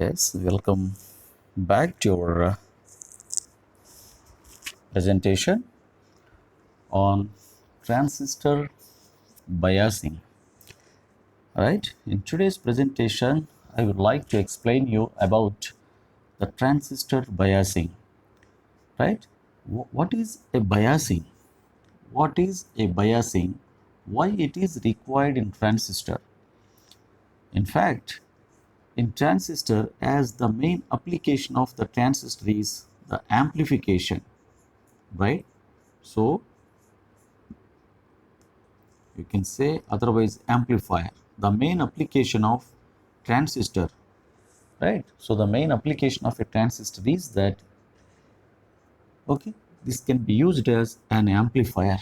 Yes, welcome back to our presentation on transistor biasing. Right? In today's presentation, I would like to explain you about the transistor biasing. Right? What is a biasing? What is a biasing? Why it is required in transistor? In fact, in transistor, as the main application of the transistor is the amplification, right? So you can say otherwise amplifier, the main application of transistor, right? So the main application of a transistor is that, okay, this can be used as an amplifier,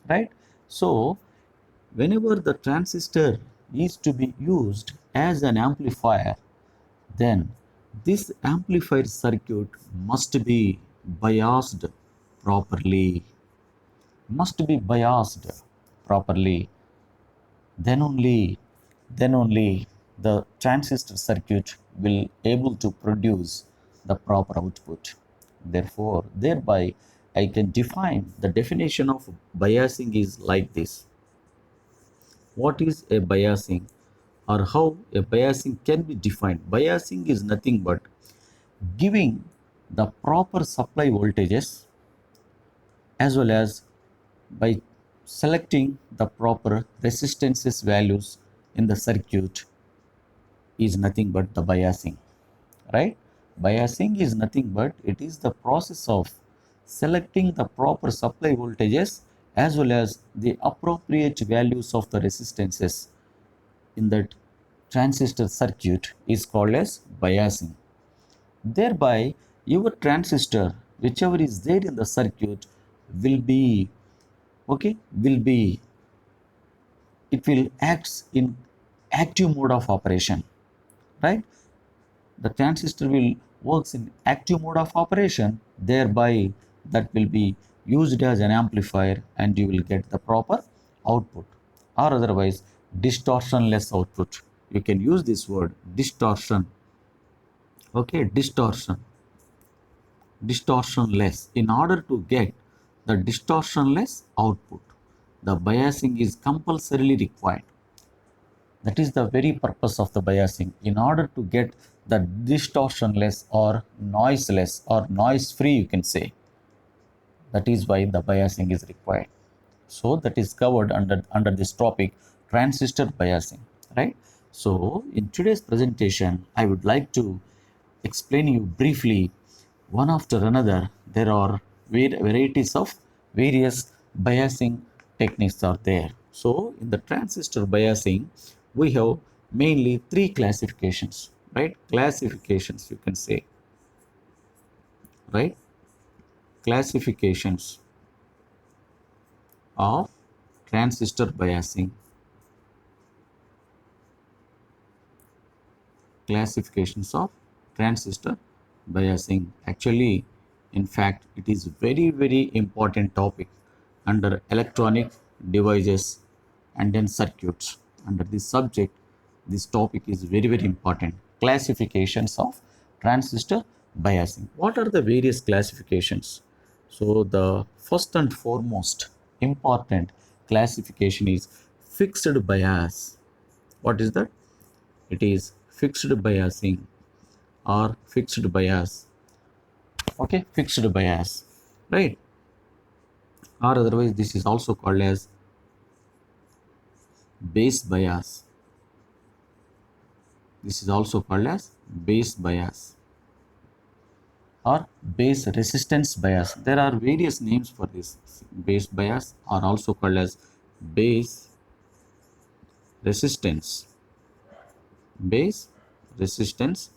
right? So whenever the transistor is to be used as an amplifier, then this amplifier circuit must be biased properly, must be biased properly. Then only then only the transistor circuit will able to produce the proper output. Therefore, thereby I can define the definition of biasing is like this. What is a biasing, or how a biasing can be defined? Biasing is nothing but giving the proper supply voltages as well as by selecting the proper resistances values in the circuit is nothing but the biasing, right? Biasing is nothing but it is the process of selecting the proper supply voltages as well as the appropriate values of the resistances in that transistor circuit is called as biasing. Thereby, your transistor, whichever is there in the circuit, will be will be it will acts in active mode of operation, right? The transistor will works in active mode of operation, thereby that will be used as an amplifier and you will get the proper output, or otherwise distortionless output. You can use this word distortion, okay, distortionless. In order to get the distortionless output, the biasing is compulsorily required. That is the very purpose of the biasing. In order to get the distortionless or noiseless or noise free, you can say, that is why the biasing is required. So that is covered under this topic, transistor biasing, right? So in today's presentation, I would like to explain you briefly one after another. There are varieties of various biasing techniques are there. So in the transistor biasing, we have mainly three classifications, right? Classifications, you can say, right? Classifications of transistor biasing. Classifications of transistor biasing. Actually, in fact, it is very important topic under electronic devices and then circuits. Under this subject, this topic is very important. Classifications of transistor biasing. What are the various classifications? So the first and foremost important classification is fixed bias. What is that? It is fixed biasing or fixed bias. Okay, fixed bias, right? Or otherwise this is also called as base bias. This is also called as base bias or base resistance bias. There are various names for this. Base bias are also called as base resistance, base resistance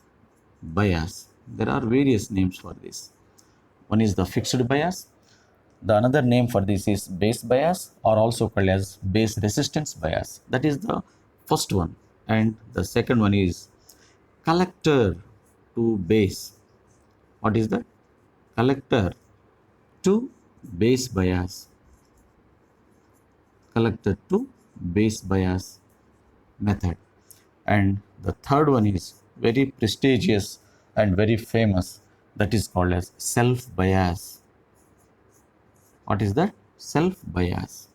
bias. There are various names for this. One is the fixed bias. The another name for this is base bias or also called as base resistance bias. That is the first one. And the second one is collector to base. What is that? Collector to base bias. Collector to base bias method. And the third one is very prestigious and very famous, that is called as self bias. What is that? Self bias.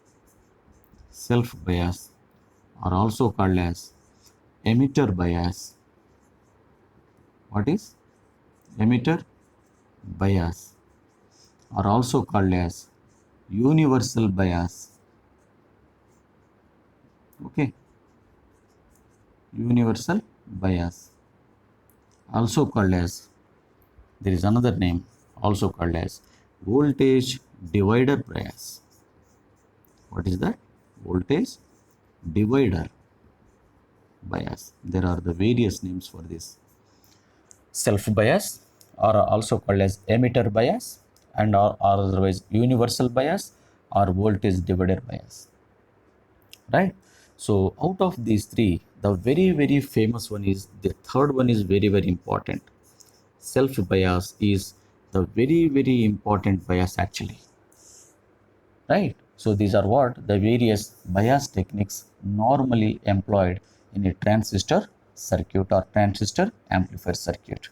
Self bias are also called as emitter bias. What is emitter bias? Are also called as universal bias. Okay, universal bias, also called as, there is another name also called as voltage divider bias. What is that? Voltage divider bias. There are the various names for this. Self bias are also called as emitter bias and are otherwise universal bias or voltage divider bias. Right? So out of these three, the very famous one is, the third one is very important. Self bias is the very important bias actually. Right? So these are what the various bias techniques normally employed in a transistor circuit or transistor amplifier circuit.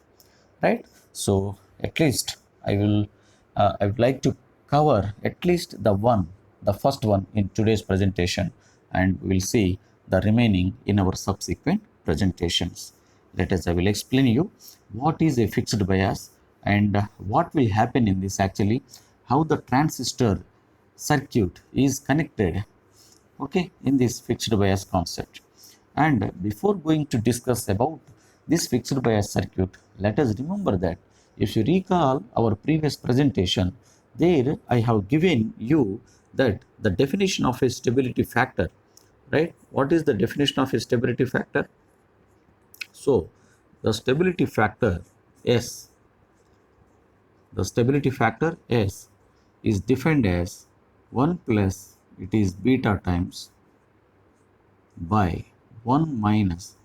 Right? So at least I would like to cover at least the first one in today's presentation, and we will see the remaining in our subsequent presentations. Let us, I will explain you what is a fixed bias and what will happen in this actually, how the transistor circuit is connected, okay, in this fixed bias concept. And before going to discuss about this fixed bias circuit, let us remember that if you recall our previous presentation, there I have given you that the definition of a stability factor, right? What is the definition of a stability factor? So the stability factor S, the stability factor S is defined as 1 plus, it is beta times, by 1 minus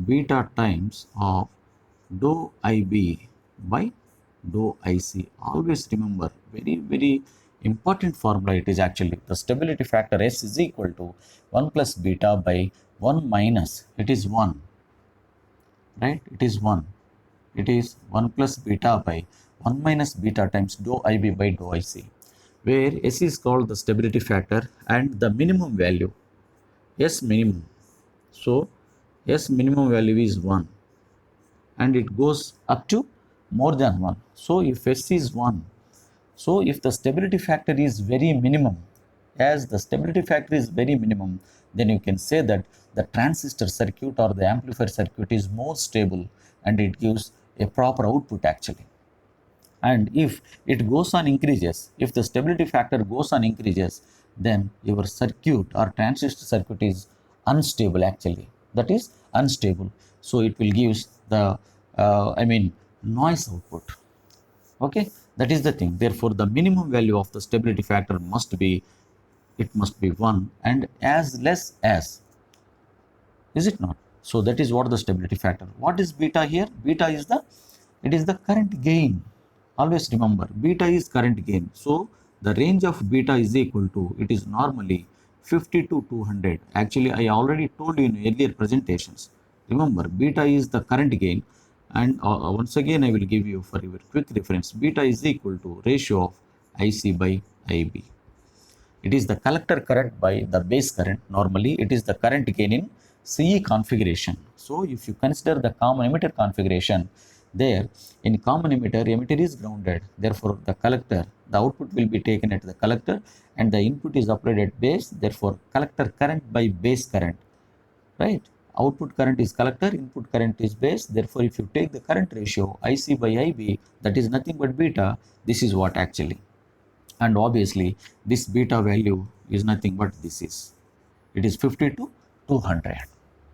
beta times of dou IB by dou IC. Always remember, very important formula it is actually. The stability factor S is equal to 1 plus beta by 1 minus, it is 1, right? It is 1. It is 1 plus beta by 1 minus beta times dou IB by dou IC, where S is called the stability factor and the minimum value, S minimum. So S minimum value is 1 and it goes up to more than 1. So if S is 1, so if the stability factor is very minimum, as the stability factor is very minimum, then you can say that the transistor circuit or the amplifier circuit is more stable and it gives a proper output actually. And if it goes on increases, if the stability factor goes on increases, then your circuit or transistor circuit is unstable actually, that is unstable. So it will give the noise output. Okay, that is the thing. Therefore the minimum value of the stability factor must be, it must be 1 and as less as, is it not? So that is what the stability factor. What is beta here? Beta is the, it is the current gain. Always remember, beta is current gain. So the range of beta is equal to, it is normally 50 to 200. Actually, I already told you in earlier presentations. Remember, beta is the current gain. And once again, I will give you for your quick reference, beta is equal to ratio of IC by IB. It is the collector current by the base current. Normally, it is the current gain in CE configuration. So, if you consider the common emitter configuration, there in common emitter, emitter is grounded. Therefore, the collector, the output will be taken at the collector and the input is applied at base. Therefore, collector current by base current, right? Output current is collector, input current is base. Therefore, if you take the current ratio IC by IB, that is nothing but beta. This is what actually. And obviously this beta value is nothing but this is, it is 50 to 200,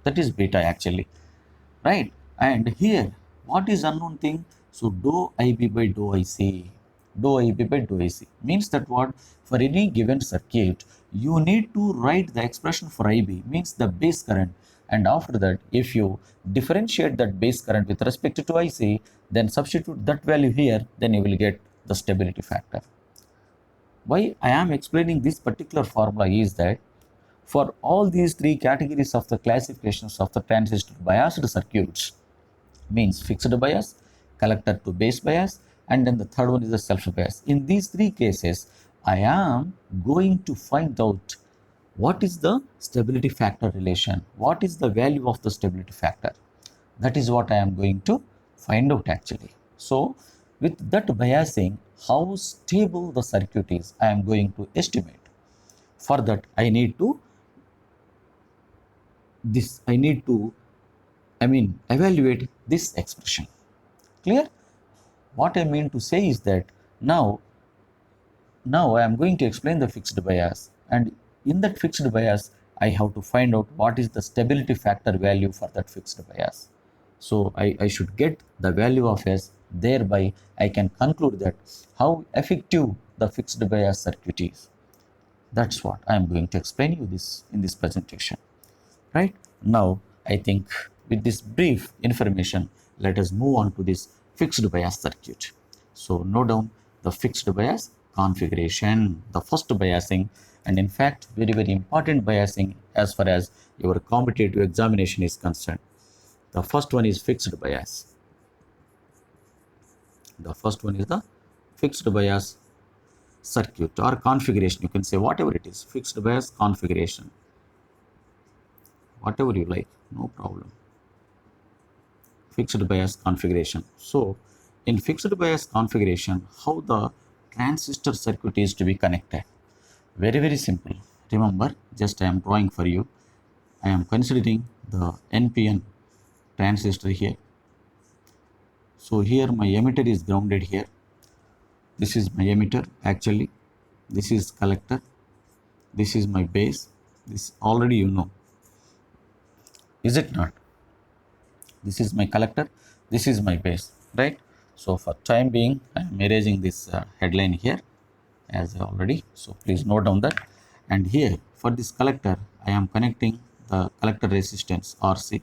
that is beta actually, right? And here what is unknown thing? So dou IB by dou IC, dou IB by dou IC means that what, for any given circuit you need to write the expression for IB, means the base current, and after that if you differentiate that base current with respect to IC, then substitute that value here, then you will get the stability factor. Why I am explaining this particular formula is that for all these three categories of the classifications of the transistor biased circuits, means fixed bias, collector to base bias, and then the third one is the self bias. In these three cases, I am going to find out what is the stability factor relation, what is the value of the stability factor. That is what I am going to find out actually. So with that biasing, how stable the circuit is, I am going to estimate. For that, I need to evaluate this expression. Clear? What I mean to say is that now I am going to explain the fixed bias, and in that fixed bias I have to find out what is the stability factor value for that fixed bias. So I should get the value of S, thereby I can conclude that how effective the fixed bias circuit is. That's what I am going to explain you this in this presentation. Right? Now I think with this brief information, let us move on to this fixed bias circuit. So note down the fixed bias configuration, the first biasing, and in fact very important biasing as far as your competitive examination is concerned. The first one is fixed bias. The first one is the fixed bias circuit or configuration. You can say whatever it is, fixed bias configuration, whatever you like, no problem. Fixed bias configuration. So in fixed bias configuration, how the transistor circuit is to be connected? Very simple. Remember, just I am drawing for you. I am considering the NPN transistor here. So here my emitter is grounded here. This is my emitter actually. This is collector. This is my base. This already you know. Is it not? This is my collector. This is my base, right? So for time being, I am erasing this headline here as already. So please note down that. And here for this collector, I am connecting the collector resistance RC.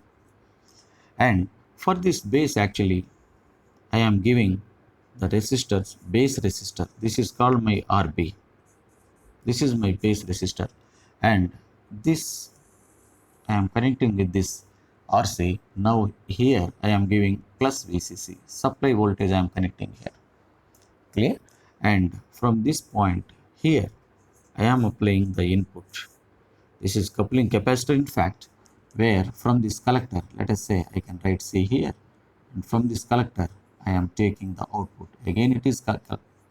And for this base actually, I am giving the resistors, base resistor. This is called my RB. This is my base resistor. And this I am connecting with this RC. Now here I am giving plus VCC. Supply voltage I am connecting here. Clear? And from this point here, I am applying the input. This is coupling capacitor in fact, where from this collector, let us say I can write C here, and from this collector I am taking the output. Again it is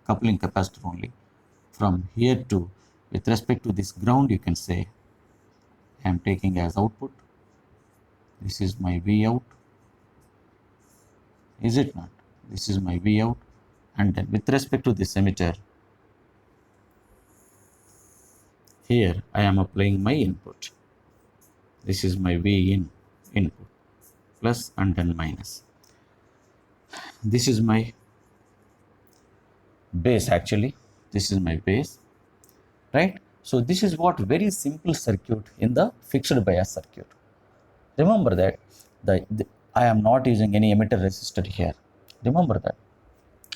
coupling capacitor only. From here to, with respect to this ground, you can say I am taking as output. This is my V out. Is it not? This is my V out. And then with respect to this emitter, here I am applying my input. This is my V in input, plus and then minus. This is my base actually. This is my base, right? So this is what very simple circuit in the fixed bias circuit. Remember that I am not using any emitter resistor here. Remember that.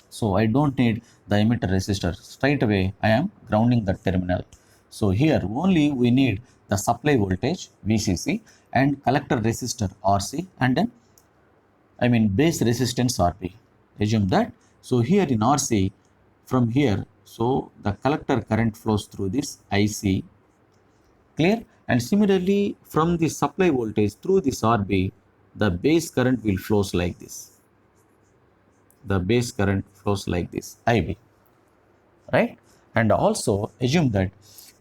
So I don't need the emitter resistor. Straight away I am grounding the terminal. So here only we need the supply voltage VCC and collector resistor RC, and then base resistance RB. Assume that. So here in RC, from here, so the collector current flows through this IC. Clear? And similarly from the supply voltage through this RB, the base current will flows like this. The base current flows like this, IB, right? And also assume that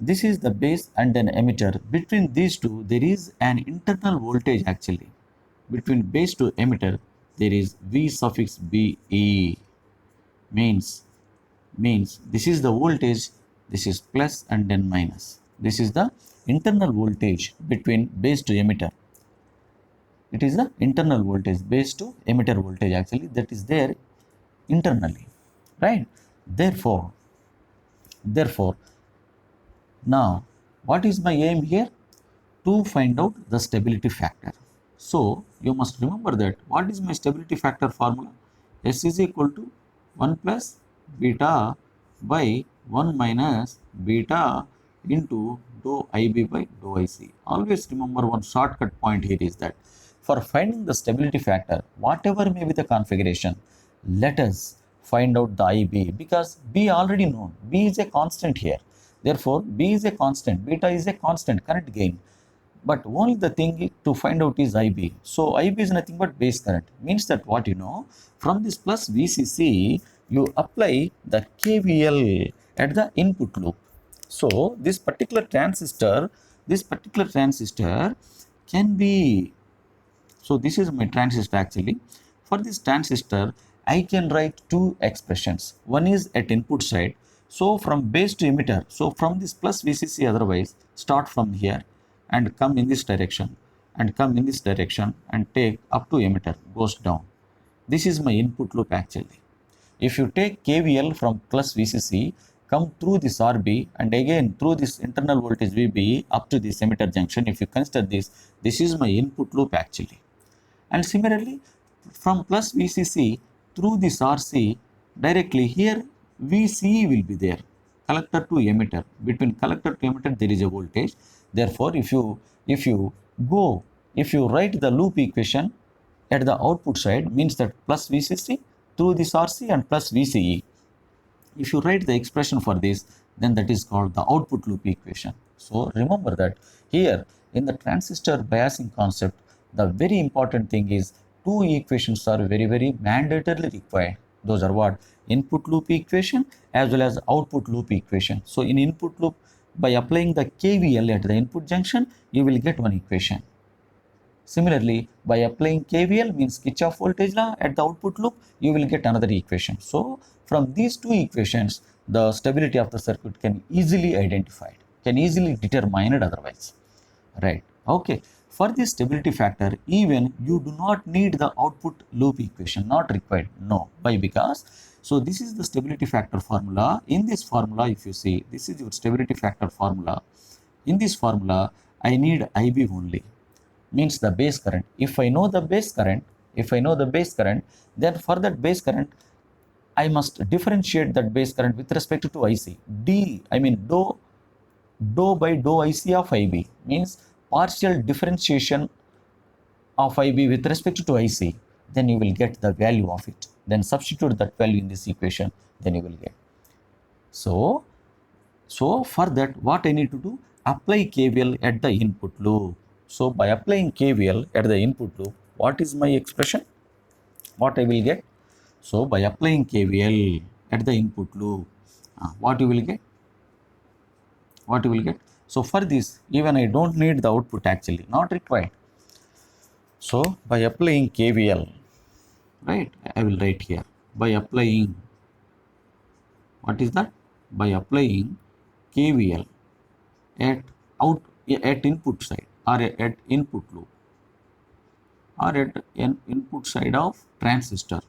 this is the base and then emitter. Between these two, there is an internal voltage actually. Between base to emitter, there is V suffix BE, means this is the voltage, this is plus and then minus. This is the internal voltage between base to emitter. It is the internal voltage, base to emitter voltage actually, that is there internally, right? Therefore, now what is my aim here? To find out the stability factor. So you must remember that what is my stability factor formula? S is equal to 1 plus beta by 1 minus beta into dou IB by dou IC. Always remember one shortcut point here is that for finding the stability factor, whatever may be the configuration, let us find out the IB, because B already known. B is a constant here. Therefore, B is a constant, beta is a constant current gain. But only the thing to find out is IB. So IB is nothing but base current. Means that what you know, from this plus VCC, you apply the KVL at the input loop. So this particular transistor can be, so this is my transistor actually. For this transistor, I can write two expressions. One is at input side. So from base to emitter, so from this plus VCC otherwise, start from here and come in this direction and come in this direction and take up to emitter, goes down. This is my input loop actually. If you take KVL from plus VCC, come through this RB and again through this internal voltage VB up to this emitter junction, if you consider this is my input loop actually. And similarly, from plus VCC through this RC, directly here VCE will be there, collector to emitter. Between collector to emitter there is a voltage. Therefore, if you write the loop equation at the output side, means that plus VCC through this RC and plus VCE. If you write the expression for this, then that is called the output loop equation. So remember that here in the transistor biasing concept, the very important thing is two equations are very mandatorily required. Those are what? Input loop equation as well as output loop equation. So in input loop, by applying the KVL at the input junction, you will get one equation. Similarly, by applying KVL means Kirchhoff voltage law at the output loop, you will get another equation. So from these two equations, the stability of the circuit can easily identified, can easily determined otherwise. Right. Okay. For this stability factor, even you do not need the output loop equation, not required. No. Why? Because, so this is the stability factor formula. In this formula, if you see, this is your stability factor formula. In this formula, I need IB only, means the base current. If I know the base current, then for that base current, I must differentiate that base current with respect to IC. Dou by dou IC of IB means partial differentiation of IB with respect to IC. Then you will get the value of it. Then substitute that value in this equation. Then you will get. So for that, what I need to do? Apply KVL at the input loop. So by applying KVL at the input loop, what is my expression? What I will get? So by applying KVL at the input loop, what you will get? What you will get? So for this, even I don't need the output actually, not required. So by applying KVL, right? I will write here. By applying, what is that? By applying KVL at input side or at input loop or at an input side of transistor.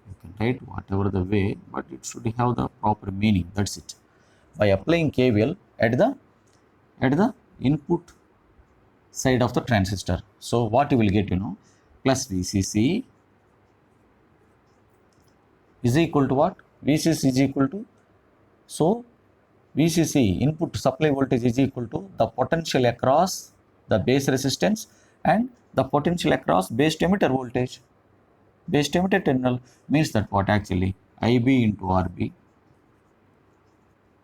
You can write whatever the way, but it should have the proper meaning. That's it. By applying KVL at the input side of the transistor. So what you will get, plus VCC is equal to what? VCC is equal to, so VCC input supply voltage is equal to the potential across the base resistance and the potential across base to emitter voltage. Base to emitter terminal means that what actually? IB into RB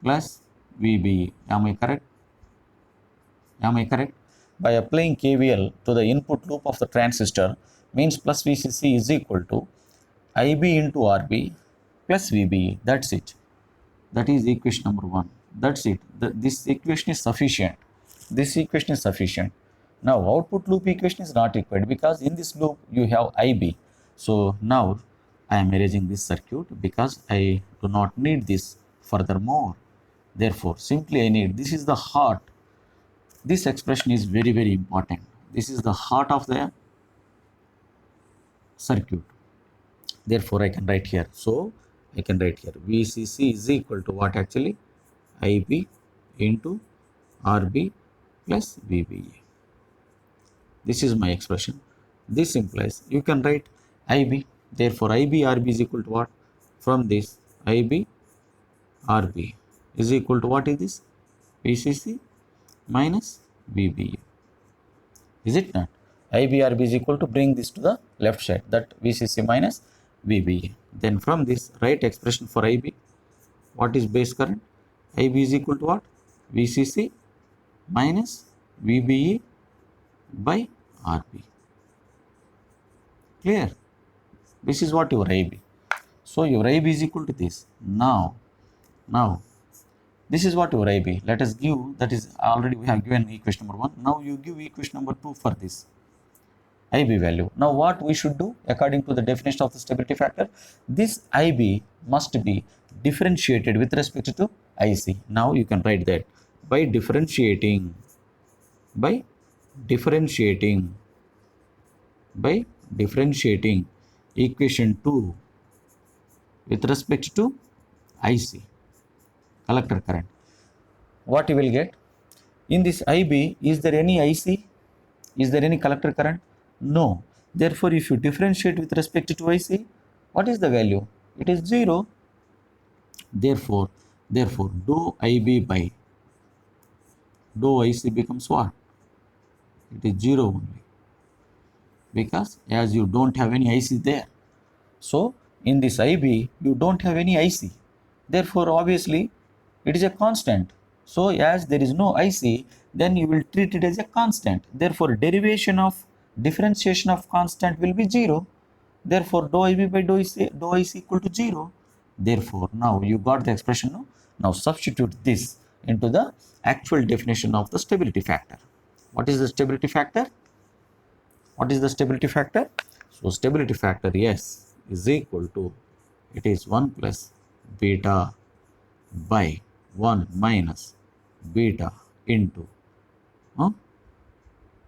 plus VB. Am I correct? By applying KVL to the input loop of the transistor means plus VCC is equal to IB into RB plus VB. That's it. That is equation number 1. That's it. This equation is sufficient. Now output loop equation is not required because in this loop you have IB. So now I am erasing this circuit because I do not need this furthermore. Therefore, simply I need, this is the heart. This expression is very important. This is the heart of the circuit. Therefore, I can write here. So, I can write here VCC is equal to what actually? IB into RB plus VB. This is my expression. This implies you can write IB. Therefore, IB RB is equal to what? From this, IB RB is equal to what is this? VCC minus VB. Is it not? IBRB is equal to, bring this to the left side, that VCC minus VBE. Then from this, write expression for IB. What is base current? IB is equal to what? VCC minus VBE by RB. Clear? This is what your IB. So your IB is equal to this. Now, this is what your IB. Let us give, that is already we have given equation number 1. Now you give equation number 2 for this IB value. Now what we should do according to the definition of the stability factor? This IB must be differentiated with respect to IC. Now you can write that by differentiating equation 2 with respect to IC, collector current. What you will get? In this IB, is there any IC? Is there any collector current? No. Therefore, if you differentiate with respect to IC, what is the value? It is 0. Therefore, dou IB by dou IC becomes what? It is 0 only, because as you don't have any IC there. So in this IB, you don't have any IC. Therefore, obviously, it is a constant. So as there is no IC, then you will treat it as a constant. Therefore, differentiation of constant will be 0. Therefore, dou IB by dou IC equal to 0. Therefore, now you got the expression. No? Now substitute this into the actual definition of the stability factor. What is the stability factor? What is the stability factor? So stability factor, yes, is equal to, it is 1 plus beta by 1 minus beta into 1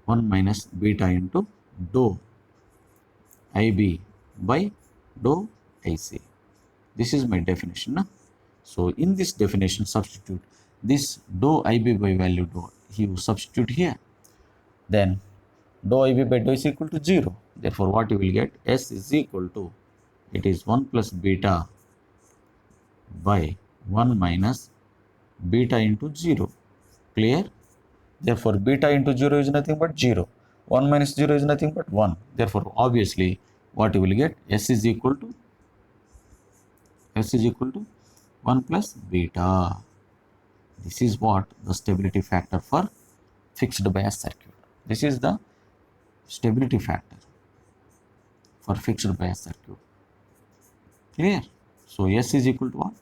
minus beta into dou IB by dou IC. This is my definition. Na? So in this definition, substitute this dou IB by value dou, you substitute here. Then dou IB by dou is equal to 0. Therefore, what you will get? S is equal to, it is 1 plus beta by 1 minus beta into 0. Clear? Therefore, beta into 0 is nothing but 0. 1 minus 0 is nothing but 1. Therefore, obviously, what you will get? S is equal to 1 plus beta. This is what the stability factor for fixed bias circuit. This is the stability factor for fixed bias circuit. Clear? So S is equal to what?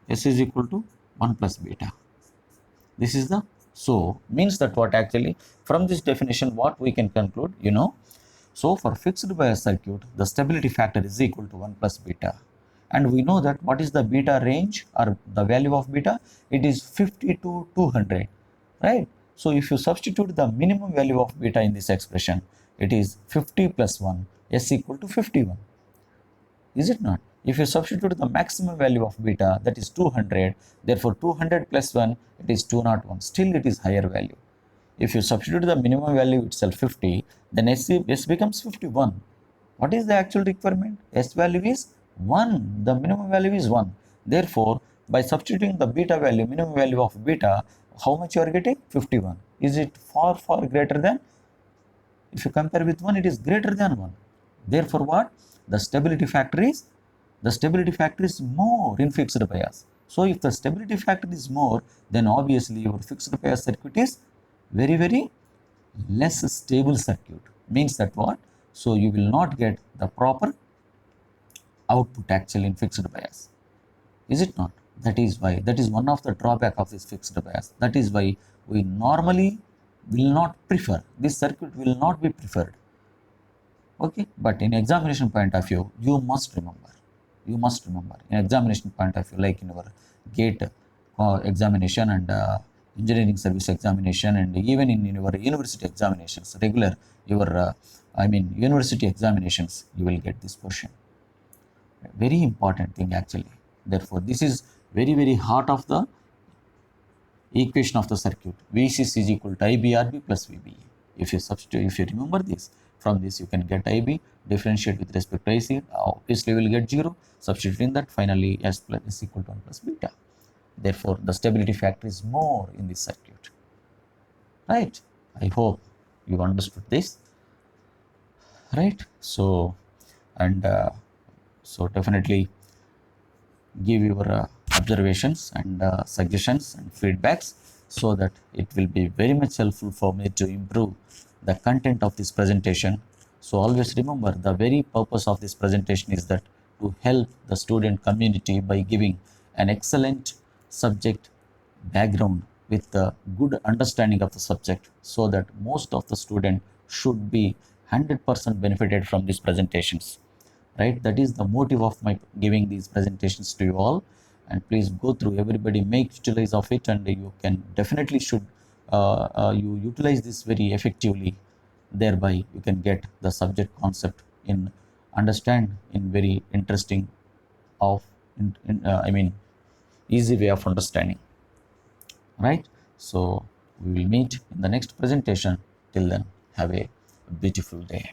S is equal to 1 plus beta. This is the, so means that what actually from this definition what we can conclude, so for fixed bias circuit the stability factor is equal to 1 plus beta, and we know that what is the beta range or the value of beta? It is 50 to 200, right? So if you substitute the minimum value of beta in this expression, it is 50 plus 1, S equal to 51. Is it not? If you substitute the maximum value of beta, that is 200, therefore 200 plus 1, it is 201. Still it is higher value. If you substitute the minimum value itself 50, then S becomes 51. What is the actual requirement? S value is 1. The minimum value is 1. Therefore, by substituting the beta value, minimum value of beta, how much you are getting? 51. Is it far greater than? If you compare with 1, it is greater than 1. Therefore, what? The stability factor is more in fixed bias. So if the stability factor is more, then obviously your fixed bias circuit is very, very less stable circuit. Means that what? So you will not get the proper output actually in fixed bias. Is it not? That is why, that is one of the drawback of this fixed bias. That is why we normally will not prefer, this circuit will not be preferred. Okay, but in examination point of view, you must remember in examination point of view, like in our GATE examination and engineering service examination, and even in your university examinations, regular university examinations, you will get this question. Very important thing actually. Therefore, this is very, very heart of the equation of the circuit. VCC is equal to IBRB plus VBE. If you remember this, from this you can get IB, differentiate with respect to IC, obviously we will get 0, substituting that, finally S equal to 1 plus beta. Therefore, the stability factor is more in this circuit. Right? I hope you understood this. right? So, and so definitely give your observations and suggestions and feedbacks, so that it will be very much helpful for me to improve the content of this presentation. So always remember, the very purpose of this presentation is that to help the student community by giving an excellent subject background with a good understanding of the subject, so that most of the student should be 100% benefited from these presentations, right? That is the motive of my giving these presentations to you all. And please go through, everybody make utilize of it, and you can definitely should you utilize this very effectively. Thereby you can get the subject concept in understand in very interesting of I mean easy way of understanding, right? So we will meet in the next presentation. Till then, have a beautiful day.